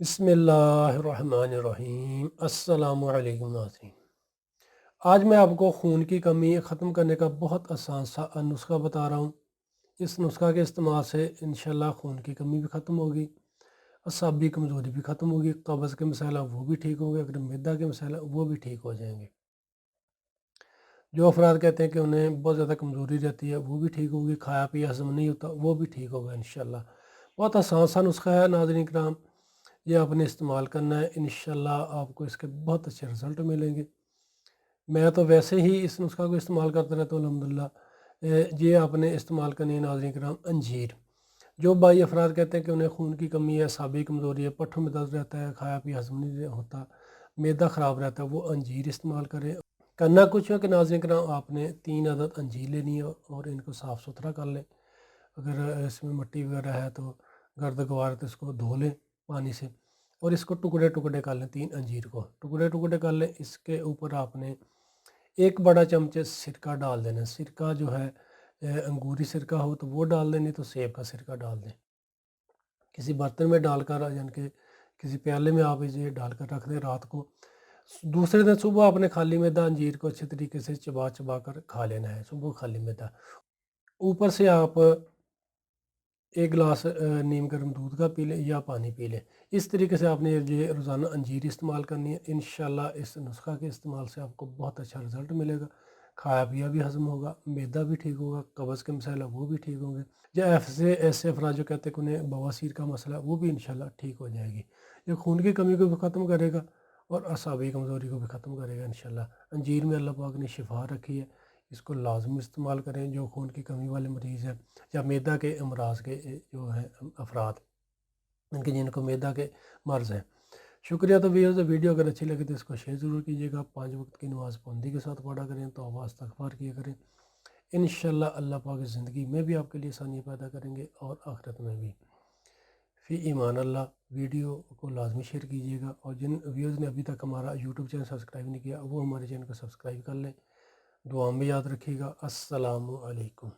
बिस्मिल्लाहिर्रहमानिर्रहीम। अस्सलामु अलैकुम नाज़रीन। आज मैं आपको खून की कमी ख़त्म करने का बहुत आसान सा नुस्खा बता रहा हूँ। इस नुस्खा के इस्तेमाल से इंशाल्लाह खून की कमी भी ख़त्म होगी, असाबी कमज़ोरी भी ख़त्म होगी, कब्ज़ के मसाइल वो भी ठीक होंगे, अगर मैदा के मसाइल वो भी ठीक हो जाएंगे। जो अफराद कहते हैं कि उन्हें बहुत ज़्यादा कमज़ोरी रहती है वो भी ठीक होगी, खाया पिया हज़म नहीं होता वो भी ठीक होगा इंशाल्लाह। बहुत आसान सा नुस्खा है नाज़रीन किराम, ये आपने इस्तेमाल करना है, इंशाल्लाह आपको इसके बहुत अच्छे रिज़ल्ट मिलेंगे। मैं तो वैसे ही इस नुस्खा को इस्तेमाल करता रहता हूँ अल्हम्दुलिल्लाह। ये आपने इस्तेमाल करनी है नाज़रीन किराम अंजीर। जो भाई अफराद कहते हैं कि उन्हें खून की कमी है, साबी कमज़ोरी है, पट्ठों में दर्द रहता है, खाया पिया हज़म नहीं होता, मैदा ख़राब रहता है, वो अंजीर इस्तेमाल करें। करना कुछ है कि नाज़रीन किराम आपने 3 अदद अंजीर लेनी है और इनको साफ़ सुथरा कर लें। अगर इसमें मिट्टी वगैरह है तो गर्द गवार तो इसको धो लें पानी से और इसको टुकड़े टुकड़े कर लें। 3 अंजीर को टुकड़े टुकड़े कर लें। इसके ऊपर आपने 1 बड़ा चमच सिरका डाल देना। सिरका जो है अंगूरी सिरका हो तो वो डाल दें, नहीं तो सेब का सिरका डाल दें। किसी बर्तन में डालकर यानी कि किसी प्याले में आप इसे डालकर रख दें रात को। दूसरे दिन सुबह आपने खाली मैदा अंजीर को अच्छे तरीके से चबा चबा कर खा लेना है। सुबह खाली मैदा, ऊपर से आप 1 गिलास नीम गर्म दूध का पी लें या पानी पी लें। इस तरीके से आपने ये रोज़ाना अंजीर इस्तेमाल करनी है। इंशाल्लाह इस नुस्खा के इस्तेमाल से आपको बहुत अच्छा रिज़ल्ट मिलेगा। खाया पिया भी हज़म होगा, मैदा भी ठीक होगा, कब्ज़ के मसाइल वो भी ठीक होंगे। या ऐसे ऐसे अफराद जो कहते हैं कि उन्हें बवासीर का मसला वो भी इंशाल्लाह ठीक हो जाएगी। ये खून की कमी को भी ख़त्म करेगा और असाबी कमज़ोरी को भी ख़त्म करेगा इंशाल्लाह। अंजीर में अल्लाह पाक ने शिफा रखी है, इसको लाज़मी इस्तेमाल करें जो खून की कमी वाले मरीज़ हैं या मैदा के अमराज के जो हैं अफराद इनके जिनको मैदा के मर्ज़ हैं। शुक्रिया। तो व्यूअर्स, वीडियो अगर अच्छी लगे तो इसको शेयर ज़रूर कीजिएगा। 5 वक्त की नमाज़ पाबंदी के साथ पढ़ा करें, तौबा इस्तग़फ़ार किया करें। इंशाल्लाह अल्लाह पाक इस ज़िंदगी में भी आपके लिए आसानियाँ पैदा करेंगे और आखिरत में भी। फ़ी ईमान अल्लाह। वीडियो को लाजमी शेयर कीजिएगा और जिन व्यूअर्स ने अभी तक हमारा यूट्यूब चैनल सब्सक्राइब नहीं किया वो हमारे चैनल को सब्सक्राइब कर लें। दुआ में याद रखिएगा। अस्सलामु अलैकुम।